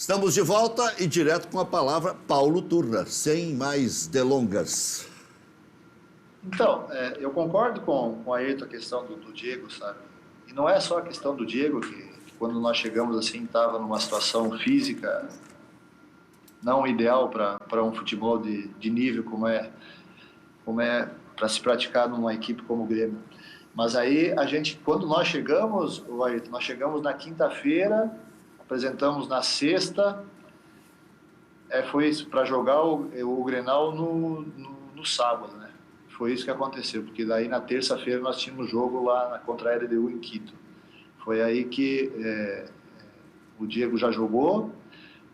Estamos de volta e direto com a palavra Paulo Turner, sem mais delongas. Então, eu concordo com a Ayrton a questão do Diego, sabe? E não é só a questão do Diego, que quando nós chegamos assim, estava numa situação física não ideal para um futebol de nível como é para se praticar numa equipe como o Grêmio. Mas aí a gente, quando nós chegamos, Ayrton, nós chegamos na quinta-feira, apresentamos na sexta, foi isso, para jogar o Grenal no sábado, né? Foi isso que aconteceu, porque daí na terça-feira nós tínhamos jogo lá contra a LDU em Quito. Foi aí que o Diego já jogou,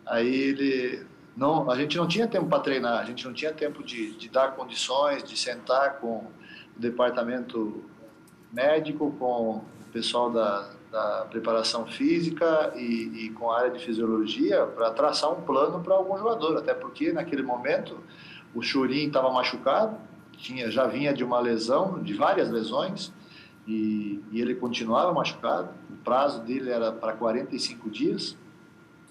aí ele... Não, a gente não tinha tempo para treinar, a gente não tinha tempo de dar condições, de sentar com o departamento médico, com o pessoal da preparação física e com a área de fisiologia para traçar um plano para algum jogador, até porque naquele momento o Churin estava machucado, já vinha de uma lesão, de várias lesões, e ele continuava machucado. O prazo dele era para 45 dias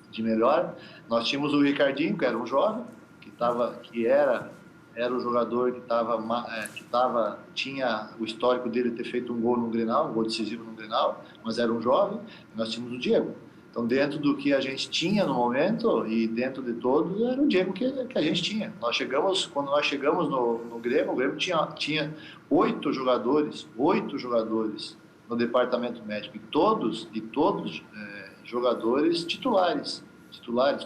de melhora. Nós tínhamos o Ricardinho, que era um jovem, que era o jogador tinha o histórico dele ter feito um gol no Grenal, um gol decisivo no Grenal, mas era um jovem. E nós tínhamos o Diego. Então, dentro do que a gente tinha no momento e dentro de todos, era o Diego que a gente tinha. Quando nós chegamos no Grêmio, o Grêmio tinha 8 jogadores no departamento médico, e todos jogadores titulares,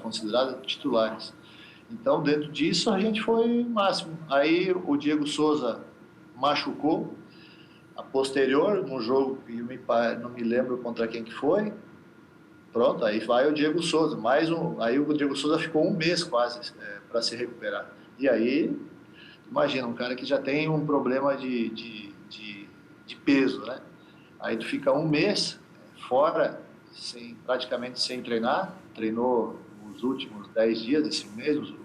considerados titulares. Então, dentro disso, a gente foi máximo. Aí o Diego Souza machucou a posterior, num jogo que não me lembro contra quem que foi. Pronto, aí vai o Diego Souza. Aí o Diego Souza ficou um mês quase para se recuperar. E aí, imagina, um cara que já tem um problema de peso, né? Aí tu fica um mês fora, praticamente sem treinar. Treinou os últimos 10 dias desse mês, do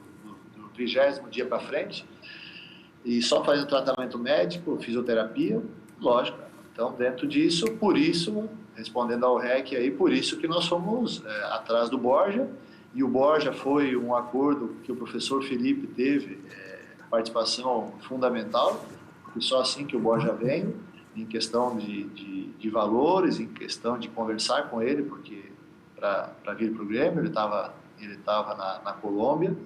30º dia para frente, e só fazendo tratamento médico, fisioterapia, lógico. Então, dentro disso, por isso, respondendo ao REC aí, por isso que nós fomos atrás do Borja, e o Borja foi um acordo que o professor Felipe teve participação fundamental, porque só assim que o Borja veio, em questão de valores, em questão de conversar com ele, porque para vir para o Grêmio, ele estava na Colômbia.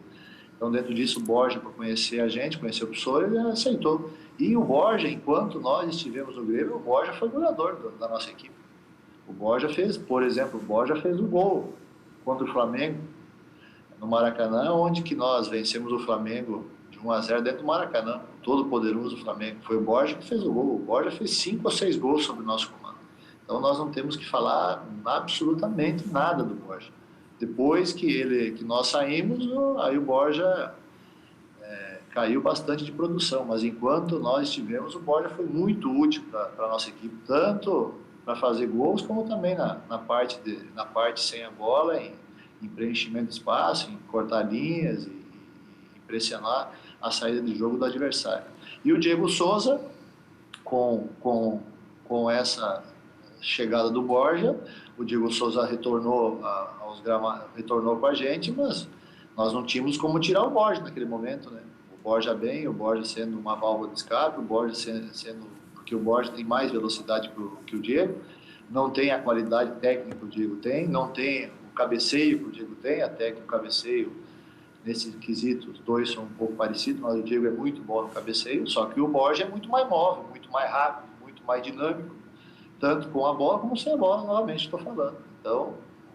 Então, dentro disso, o Borja, para conhecer a gente, conhecer o professor, ele aceitou. E o Borja, enquanto nós estivemos no Grêmio, o Borja foi jogador da nossa equipe. O Borja fez, por exemplo, o gol contra o Flamengo no Maracanã, onde que nós vencemos o Flamengo de 1-0 dentro do Maracanã, todo poderoso Flamengo. Foi o Borja que fez o gol. O Borja fez 5 ou 6 gols sob o nosso comando. Então, nós não temos que falar absolutamente nada do Borja. Depois que nós saímos, aí o Borja caiu bastante de produção, mas enquanto nós estivemos, o Borja foi muito útil para a nossa equipe, tanto para fazer gols, como também na parte sem a bola, em preenchimento de espaço, em cortar linhas e pressionar a saída de jogo do adversário. E o Diego Souza, com essa chegada do Borja, o Diego Souza retornou retornou com a gente, mas nós não tínhamos como tirar o Borja naquele momento, né? O Borja o Borja sendo uma válvula de escape, o Borja porque o Borja tem mais velocidade que o Diego, não tem a qualidade técnica que o Diego tem, não tem o cabeceio que o Diego tem, até que o cabeceio, nesse quesito, os dois são um pouco parecidos, mas o Diego é muito bom no cabeceio, só que o Borja é muito mais móvel, muito mais rápido, muito mais dinâmico, tanto com a bola como sem a bola, novamente estou falando. Então,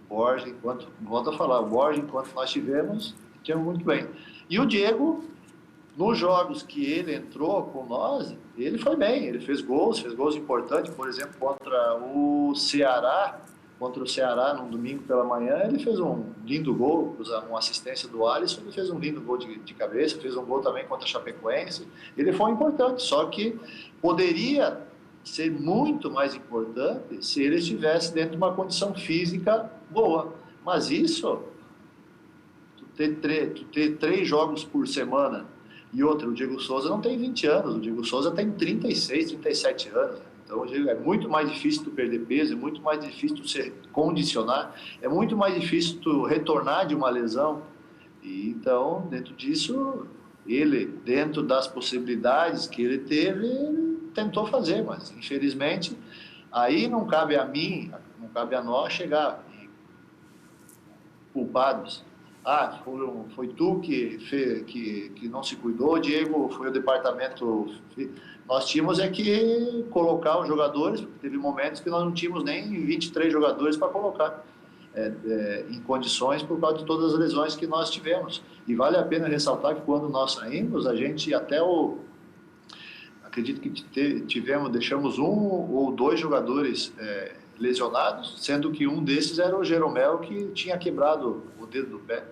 o Borja, volto a falar, o Borja, enquanto nós tivemos muito bem. E o Diego, nos jogos que ele entrou com nós, ele foi bem, ele fez gols importantes, por exemplo, contra o Ceará, num domingo pela manhã, ele fez um lindo gol, uma assistência do Alisson, ele fez um lindo gol de cabeça, fez um gol também contra a Chapecoense, ele foi importante, só que poderia ser muito mais importante se ele estivesse dentro de uma condição física boa. Mas isso, tu ter 3 jogos por semana, e outro, o Diego Souza não tem 20 anos, o Diego Souza tem 36, 37 anos. Então, eu digo, é muito mais difícil tu perder peso, é muito mais difícil tu se condicionar, é muito mais difícil tu retornar de uma lesão. E, então, dentro disso, ele, dentro das possibilidades que ele teve, ele tentou fazer, mas, infelizmente, aí não cabe a mim, não cabe a nós chegar culpados. Ah, foi tu que não se cuidou, Diego, foi o departamento. Nós tínhamos é que colocar os jogadores, porque teve momentos que nós não tínhamos nem 23 jogadores para colocar em condições por causa de todas as lesões que nós tivemos. E vale a pena ressaltar que quando nós saímos, a gente acredito que deixamos 1 ou 2 jogadores lesionados, sendo que um desses era o Jeromel, que tinha quebrado o dedo do pé.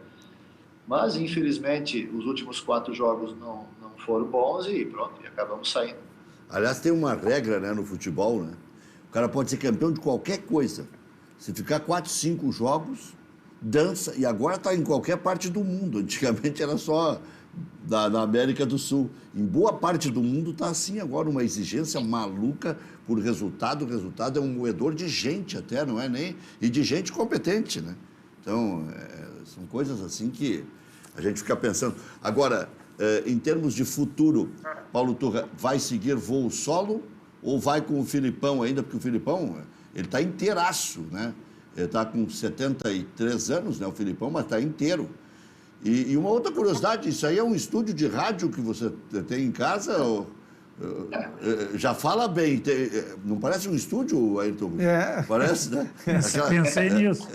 Mas, infelizmente, os últimos 4 jogos não foram bons e pronto, e acabamos saindo. Aliás, tem uma regra, né, no futebol, né? O cara pode ser campeão de qualquer coisa. Se ficar 4, 5 jogos, dança, e agora está em qualquer parte do mundo. Antigamente era só na América do Sul. Em boa parte do mundo está assim agora, uma exigência maluca por resultado. O resultado é um moedor de gente até, não é nem... E de gente competente, né? Então, são coisas assim que a gente fica pensando. Agora, em termos de futuro, Paulo Turra vai seguir voo solo ou vai com o Filipão ainda? Porque o Filipão, ele está inteiraço, né? Ele está com 73 anos, né, o Filipão, mas está inteiro. E uma outra curiosidade, isso aí é um estúdio de rádio que você tem em casa? Ou, já fala bem, não parece um estúdio, Ayrton? Parece, né? Pensei nisso.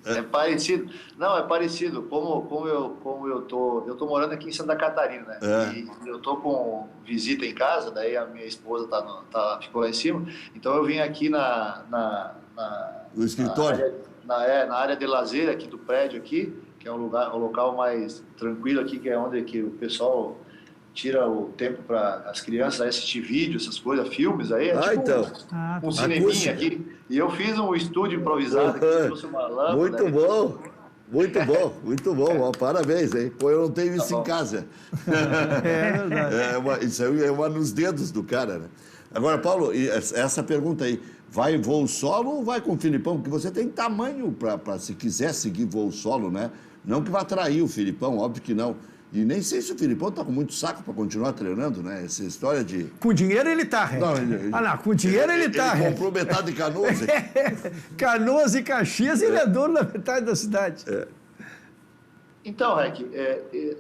É parecido. Não, é parecido. Como eu tô morando aqui em Santa Catarina, né? E eu tô com visita em casa, daí a minha esposa ficou lá em cima. Então eu vim aqui no escritório? Na área de lazer aqui do prédio aqui, que é um local mais tranquilo aqui, que é onde que o pessoal tira o tempo para as crianças assistir vídeos, essas coisas, filmes aí. Então. Um cineminha aqui. E eu fiz um estúdio improvisado aqui, trouxe uma lâmpada. Muito bom. Muito bom, muito bom. Parabéns, hein? Pô, eu não tenho isso em casa. É verdade. Isso aí é uma nos dedos do cara, né? Agora, Paulo, essa pergunta aí, vai voo solo ou vai com o Filipão? Porque você tem tamanho para, se quiser seguir voo solo, né? Não que vá trair o Filipão, óbvio que não. E nem sei se o Filipão está com muito saco para continuar treinando, né? Essa história de... Com dinheiro ele tá, Rec. Com dinheiro ele tá, Ele comprou metade de Canoas. Canoas e Caxias, ele é dono da metade da cidade. Então, Rec,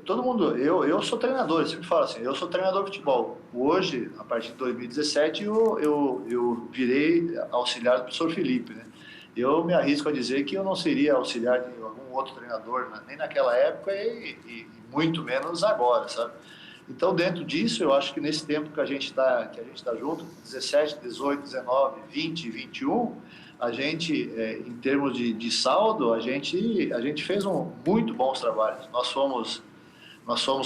todo mundo... Eu sou treinador, eu sempre falo assim, eu sou treinador de futebol. Hoje, a partir de 2017, eu virei auxiliar do professor Felipe, né? Eu me arrisco a dizer que eu não seria auxiliar de algum outro treinador, né? Nem naquela época e muito menos agora, sabe? Então, dentro disso, eu acho que nesse tempo que a gente tá junto, 17, 18, 19, 20 e 21, a gente, em termos de saldo, a gente fez muito bons trabalhos. Nós fomos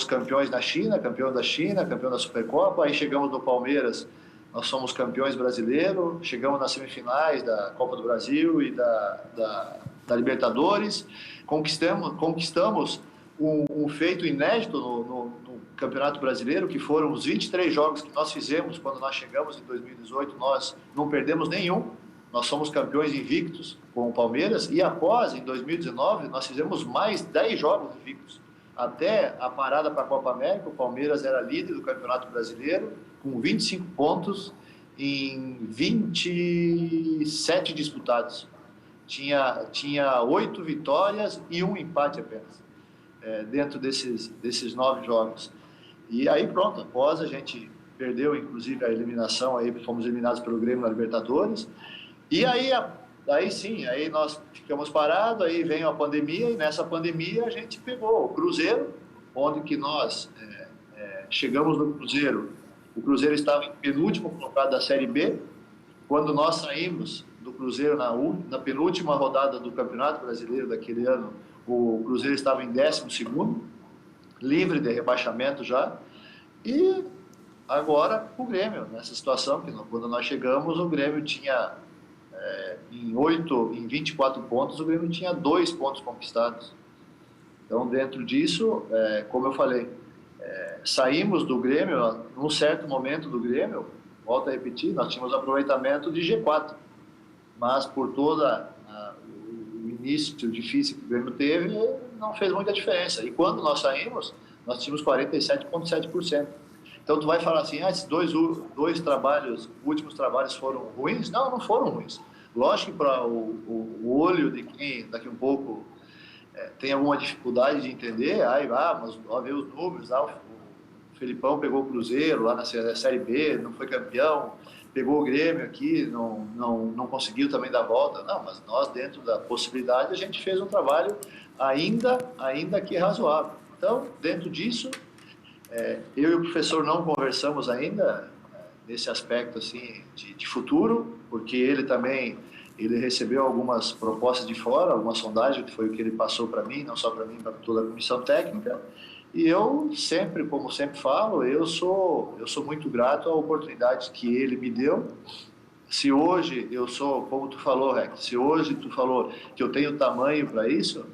campeões na China, campeão da China, campeão da Supercopa, aí chegamos no Palmeiras, nós somos campeões brasileiros, chegamos nas semifinais da Copa do Brasil e da Libertadores, conquistamos um feito inédito no Campeonato Brasileiro, que foram os 23 jogos que nós fizemos quando nós chegamos em 2018, nós não perdemos nenhum, nós somos campeões invictos com o Palmeiras, e após, em 2019, nós fizemos mais 10 jogos invictos. Até a parada para a Copa América, o Palmeiras era líder do Campeonato Brasileiro, com 25 pontos em 27 disputados. Tinha 8 vitórias e 1 empate apenas, dentro desses 9 jogos. E aí pronto, após a gente perdeu inclusive a eliminação, aí fomos eliminados pelo Grêmio na Libertadores, e aí sim, aí nós ficamos parados, aí veio a pandemia, e nessa pandemia a gente pegou o Cruzeiro, onde que nós chegamos no Cruzeiro. O Cruzeiro estava em penúltimo colocado da Série B. Quando nós saímos do Cruzeiro na penúltima rodada do Campeonato Brasileiro daquele ano, o Cruzeiro estava em 12º, livre de rebaixamento já. E agora o Grêmio, nessa situação, que quando nós chegamos, o Grêmio tinha, em 24 pontos, o Grêmio tinha 2 pontos conquistados. Então, dentro disso, como eu falei, saímos do Grêmio, num certo momento do Grêmio, Volto a repetir, nós tínhamos aproveitamento de G4, mas por todo o início difícil que o Grêmio teve, não fez muita diferença. E quando nós saímos, nós tínhamos 47,7%. Então, tu vai falar assim, esses dois últimos trabalhos foram ruins? Não, não foram ruins. Lógico que para o olho de quem daqui um pouco tem alguma dificuldade de entender, mas ó, ver os números, o Felipão pegou o Cruzeiro lá na Série B, não foi campeão, pegou o Grêmio aqui, não conseguiu também dar volta. Não, mas nós, dentro da possibilidade, a gente fez um trabalho ainda que razoável. Então, dentro disso, eu e o professor não conversamos ainda nesse aspecto assim, de futuro, porque ele recebeu algumas propostas de fora, alguma sondagem, que foi o que ele passou para mim, não só para mim, para toda a comissão técnica. E eu sempre, como sempre falo, eu sou muito grato à oportunidade que ele me deu. Se hoje eu sou, como tu falou, Rex, se hoje tu falou que eu tenho tamanho para isso,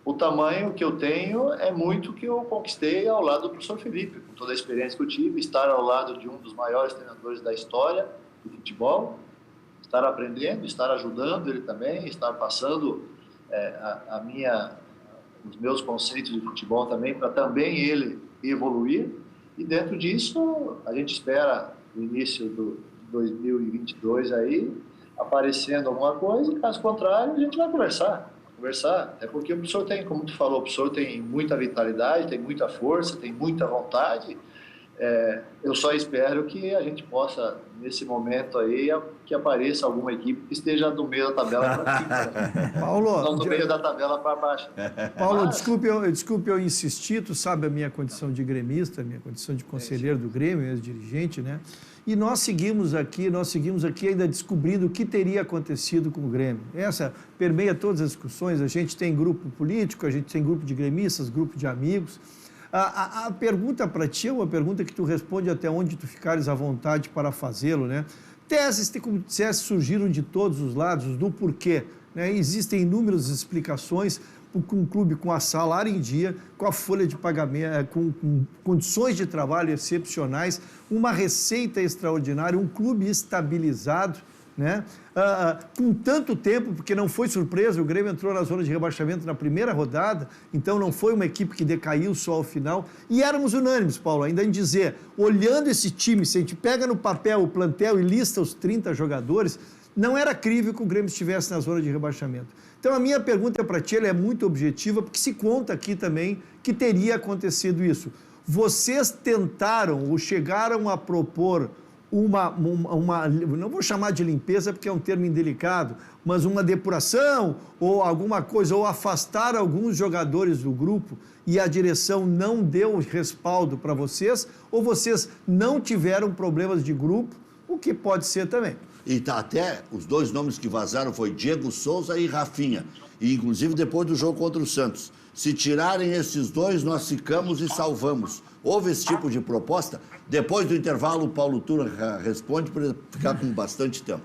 o tamanho que eu tenho é muito que eu conquistei ao lado do professor Felipe, com toda a experiência que eu tive, estar ao lado de um dos maiores treinadores da história do futebol, estar aprendendo, estar ajudando ele também, estar passando os meus conceitos de futebol também, para também ele evoluir. E dentro disso, a gente espera no início do 2022 aí, aparecendo alguma coisa, caso contrário, a gente vai conversar. É porque o professor tem, como tu falou, o professor tem muita vitalidade, tem muita força, tem muita vontade. Eu só espero que a gente possa, nesse momento aí, que apareça alguma equipe que esteja do meio da tabela para cima. Paulo, não do meio da tabela para baixo. Paulo, desculpe eu insistir, tu sabe a minha condição de gremista, a minha condição de conselheiro do Grêmio, ex-dirigente, né? E nós seguimos aqui ainda descobrindo o que teria acontecido com o Grêmio. Essa permeia todas as discussões, a gente tem grupo político, a gente tem grupo de gremistas, grupo de amigos. A pergunta para ti é uma pergunta que tu responde até onde tu ficares à vontade para fazê-lo, né? Teses, como disseste, surgiram de todos os lados, do porquê, né? Existem inúmeras explicações com um clube com a salário em dia, com a folha de pagamento, com condições de trabalho excepcionais, uma receita extraordinária, um clube estabilizado, né? Com tanto tempo, porque não foi surpresa, o Grêmio entrou na zona de rebaixamento na primeira rodada, então não foi uma equipe que decaiu só ao final, e éramos unânimes, Paulo, ainda em dizer, olhando esse time, se a gente pega no papel o plantel e lista os 30 jogadores, não era crível que o Grêmio estivesse na zona de rebaixamento. Então a minha pergunta para ti, ela é muito objetiva, porque se conta aqui também que teria acontecido isso. Vocês tentaram ou chegaram a propor não vou chamar de limpeza porque é um termo indelicado, mas uma depuração ou alguma coisa, ou afastar alguns jogadores do grupo e a direção não deu respaldo para vocês, ou vocês não tiveram problemas de grupo, o que pode ser também. E até os dois nomes que vazaram foi Diego Souza e Rafinha, e inclusive depois do jogo contra o Santos. Se tirarem esses dois, nós ficamos e salvamos. Houve esse tipo de proposta? Depois do intervalo, o Paulo Turra responde para ficar com bastante tempo.